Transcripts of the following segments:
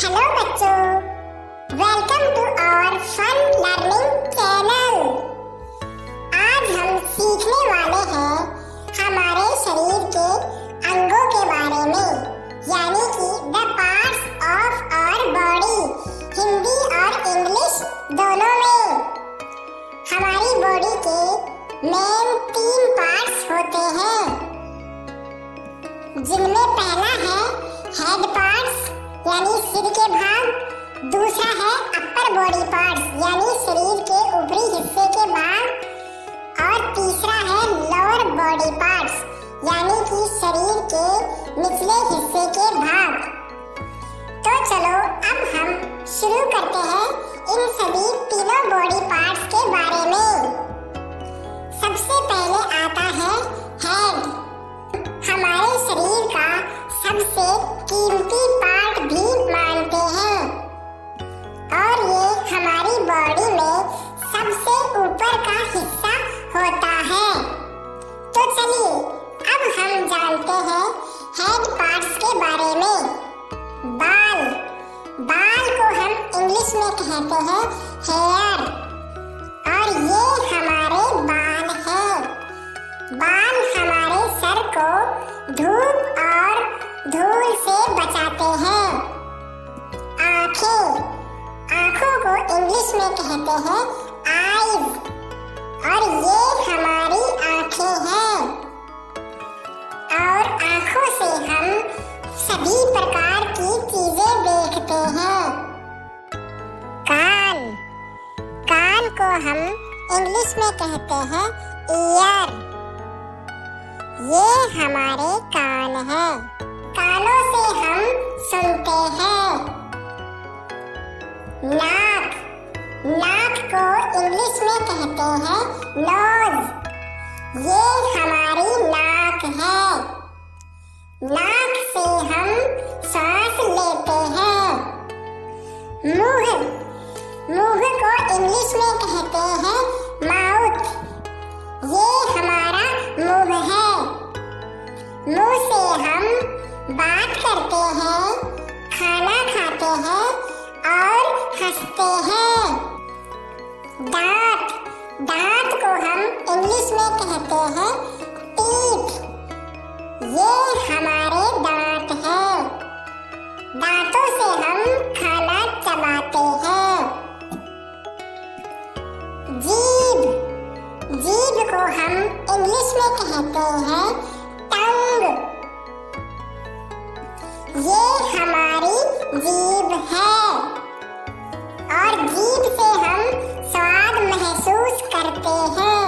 Hello बच्चों, welcome to our fun learning channel. आज हम सीखने वाले हैं हमारे शरीर के अंगों के बारे में, यानी कि the parts of our body, Hindi और इंग्लिश दोनों में। हमारी बॉडी के मेन 3 पार्ट्स होते हैं, जिनमें पहला है हेड पार्ट्स यानी सिर के भाग, दूसरा है अपर बॉडी पार्ट्स यानी शरीर के ऊपरी हिस्से के भाग, और तीसरा है लोअर बॉडी पार्ट्स यानी कि शरीर के निचले हिस्से के भाग। तो चलो अब हम शुरू करते हैं इन सभी तीनों बॉडी पार्ट्स के बारे में। सबसे पहले आता है हेड। हमारे शरीर का सबसे कीमती पार्ट भी मानते हैं और ये हमारी बॉडी में सबसे ऊपर का हिस्सा होता है। तो चलिए अब हम जानते हैं हेड पार्ट्स के बारे में। बाल को हम इंग्लिश में कहते हैं हेयर, और ये हमारे बाल हैं। बाल हमारे सर को धूप और धूल से बचाते हैं। आँखों को इंग्लिश में कहते हैं आईज, और ये हमारी आँखें हैं, और आँखों से हम सभी प्रकार की चीजें देखते हैं। कान को हम इंग्लिश में कहते हैं ईयर, ये हमारे कान हैं। कानों से हम सुनते हैं। नाक को इंग्लिश में कहते हैं नोज, ये हमारी नाक है। नाक से हम सांस लेते हैं। मुंह को इंग्लिश में कहते हैं माउथ, ये हमारा मुंह है। मुंह से हम बात करते हैं, खाना खाते हैं और हंसते हैं। दांत को हम इंग्लिश में कहते हैं टीथ, ये हमारे दांत हैं। दांतों से हम खाना चबाते हैं। जीभ को हम इंग्लिश में कहते हैं टंग, ये हमारी जीभ है, और जीभ से हम स्वाद महसूस करते हैं।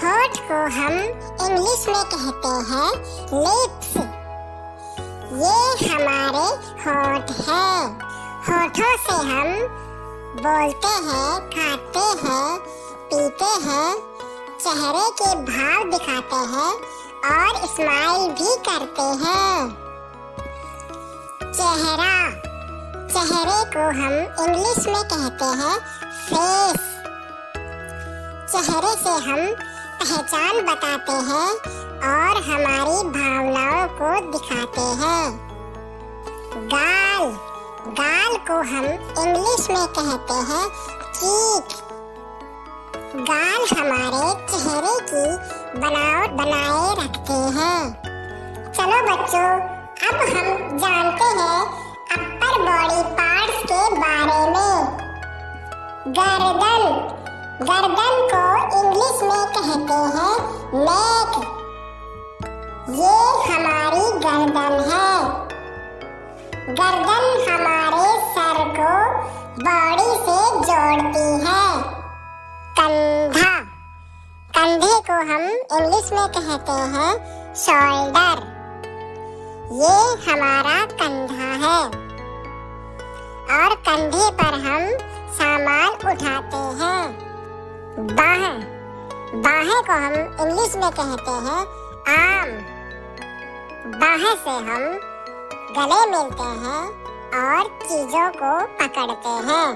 होठ को हम इंग्लिश में कहते हैं लिप्स, ये हमारे होठ हैं। होठों से हम बोलते हैं, खाते हैं, पीते हैं, चेहरे के भाव दिखाते हैं और स्माइल भी करते हैं। चेहरे को हम इंग्लिश में कहते हैं फेस, चेहरे से हम पहचान बताते हैं और हमारी भावनाओं को दिखाते हैं। गाल को हम इंग्लिश में कहते हैं चीक, गाल हमारे चेहरे की बनावट बनाए रखते हैं। चलो बच्चों, अब हम जानते हैं अपर बॉडी पार्ट्स के बारे में। गर्दन को इंग्लिश में कहते हैं नेक, ये हमारी गर्दन है। गर्दन हमारे सर को बॉडी से जोड़ती है। कंधे को हम इंग्लिश में कहते हैं शोल्डर, ये हमारा कंधा है, और कंधे पर हम सामान उठाते हैं। बाहें को हम इंग्लिश में कहते हैं आर्म, बाहें से हम गले मिलते हैं और चीजों को पकड़ते हैं।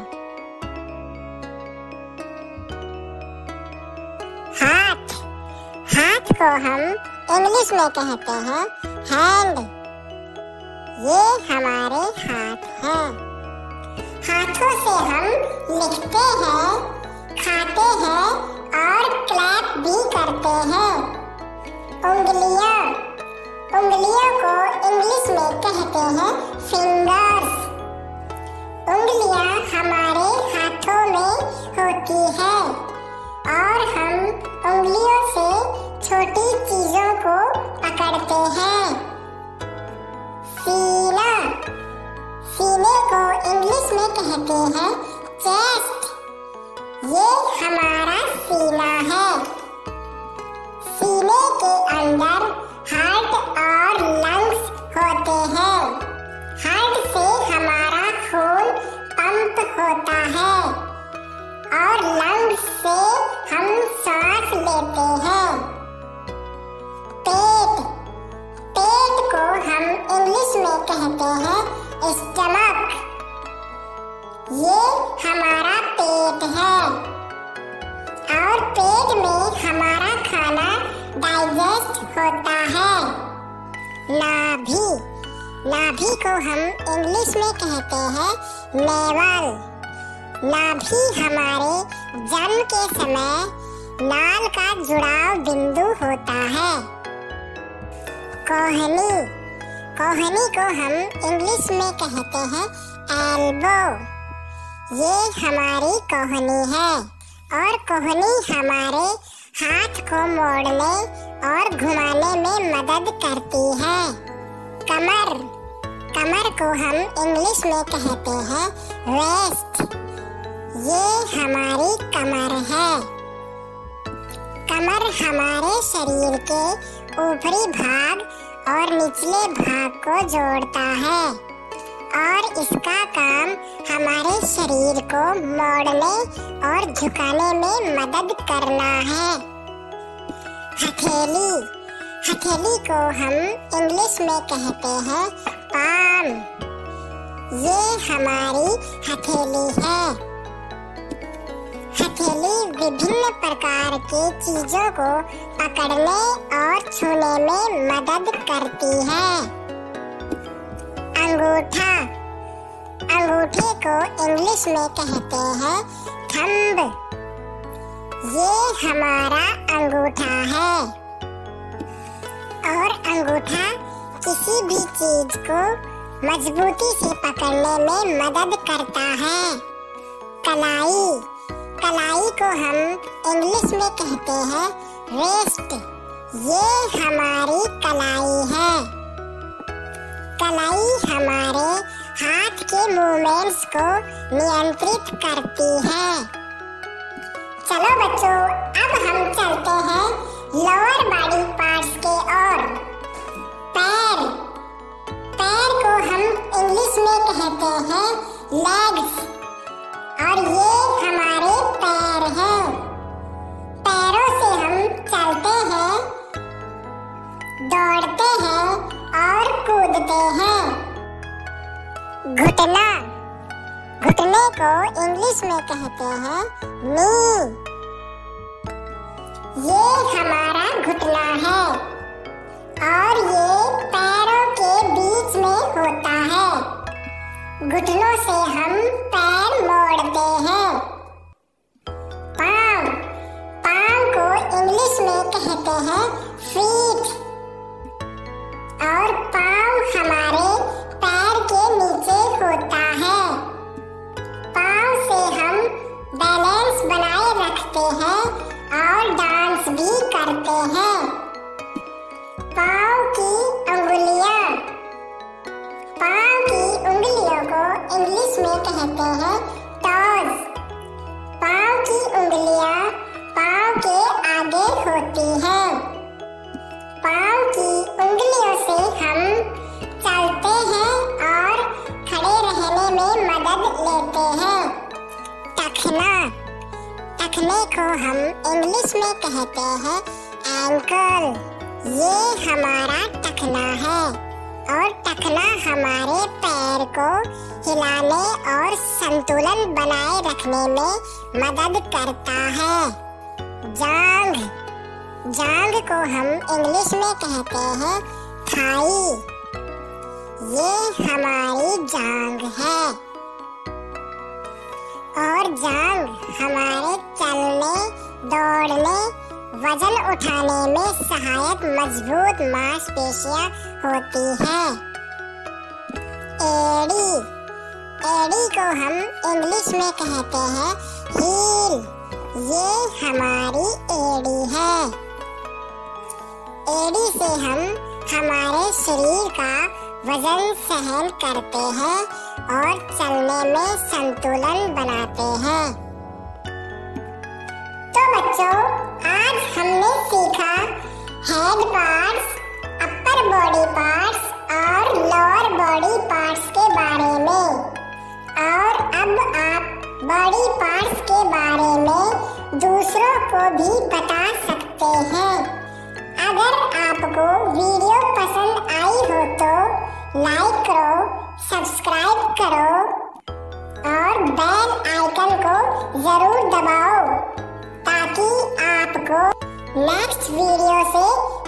हाथ को हम इंग्लिश में कहते हैं हैंड, ये हमारे हाथ हैं। हाथों से हम लिखते हैं, खाते हैं और क्लैप भी करते हैं। उंगलियां, उंगलियों को इंग्लिश में कहते हैं फिंगर्स। उंगलियां हमारे हाथों में होती है और हम उंगलियों से छोटी चीजों को पकड़ते हैं। सीना, सीने को इंग्लिश में कहते हैं चेस्ट। ये हमारा सीना है। सीने के अंदर हार्ट और लंग्स होते हैं। हार्ट से हमारा खून पंप होता है और लंग्स से हम सांस लेते हैं। पेट, पेट को हम इंग्लिश में कहते हैं स्टमक। ये हमारा पेट है और पेट में हमारा खाना डाइजेस्ट होता है। नाभि, नाभि को हम इंग्लिश में कहते हैं नेवल। नाभि हमारे जन्म के समय नाल का जुड़ाव बिंदु होता है। कोहनी, कोहनी को हम इंग्लिश में कहते हैं एल्बो। ये हमारी कोहनी है और कोहनी हमारे हाथ को मोड़ने और घुमाने में मदद करती है। कमर, कमर को हम इंग्लिश में कहते हैं वेस्ट। ये हमारी कमर है। कमर हमारे शरीर के ऊपरी भाग और निचले भाग को जोड़ता है और इसका काम हमारे शरीर को मोड़ने और झुकाने में मदद करना है। हथेली, हथेली को हम इंग्लिश में कहते हैं पाम। ये हमारी हथेली है। हथेली विभिन्न प्रकार की चीजों को पकड़ने और छूने में मदद करती है। अंगूठा, अंगूठे को इंग्लिश में कहते हैं थंब। ये हमारा अंगूठा है और अंगूठा किसी भी चीज को मजबूती से पकड़ने में मदद करता है। कलाई, कलाई को हम इंग्लिश में कहते हैं रिस्ट। ये हमारी कलाई है। कलाई हमारे हाथ के मूवमेंट्स को नियंत्रित करती है। चलो बच्चों, अब हम चलते हैं लोअर बॉडी पार्ट्स के ओर। पैर, पैर को हम इंग्लिश में कहते हैं लेग्स और ये हमारे पैर हैं। पैरों से हम चलते हैं, दौड़ते हैं और कूदते हैं। घुटना, घुटने को इंग्लिश में कहते हैं नी। ये हमारा घुटना है और ये पैरों के बीच में होता है। घुटनों से हम पैर मोड़ते हैं। पाँव, पाँव को इंग्लिश में कहते हैं फीट और पाँव हमारे पैर के नीचे होता है। पाँव से हम बैलेंस बनाए रखते हैं और डांस भी करते हैं। पाँव की अंगुलियाँ, पाँव की उंगलियों को इंग्लिश में कहते हैं टोज। पाँव की उंगलियाँ पाँव के आगे होती हैं। पाँव की उंगलियों से हम चलते हैं और खड़े रहने में मदद लेते हैं। टखना, टखने को हम इंग्लिश में कहते हैं एंकल। ये हमारा टखना है और टखना हमारे पैर को हिलाने और संतुलन बनाए रखने में मदद करता है। जांघ, जांघ को हम इंग्लिश में कहते हैं थाई। ये हमारी जांग है और जांग हमारे चलने, दौड़ने, वजन उठाने में सहायक मजबूत मांसपेशियां होती हैं। एड़ी, एड़ी को हम इंग्लिश में कहते हैं हील। ये हमारी एड़ी है। एड़ी से हम हमारे शरीर का वजन सहन करते हैं और चलने में संतुलन बनाते हैं। तो बच्चों, आज हमने सीखा head parts, upper body parts और लोअर बॉडी पार्ट्स के बारे में। और अब आप बॉडी पार्ट्स के बारे में दूसरों को भी बता सकते हैं। अगर आपको वीडियो पसंद आई हो तो लाइक करो, सब्सक्राइब करो और बेल आइकन को जरूर दबाओ ताकि आपको नेक्स्ट वीडियो से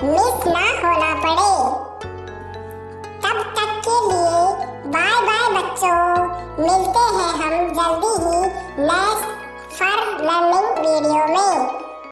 मिस ना होना पड़े। तब तक के लिए बाय बाय बच्चों। मिलते हैं हम जल्दी ही नेक्स्ट फॉर लर्निंग वीडियो में।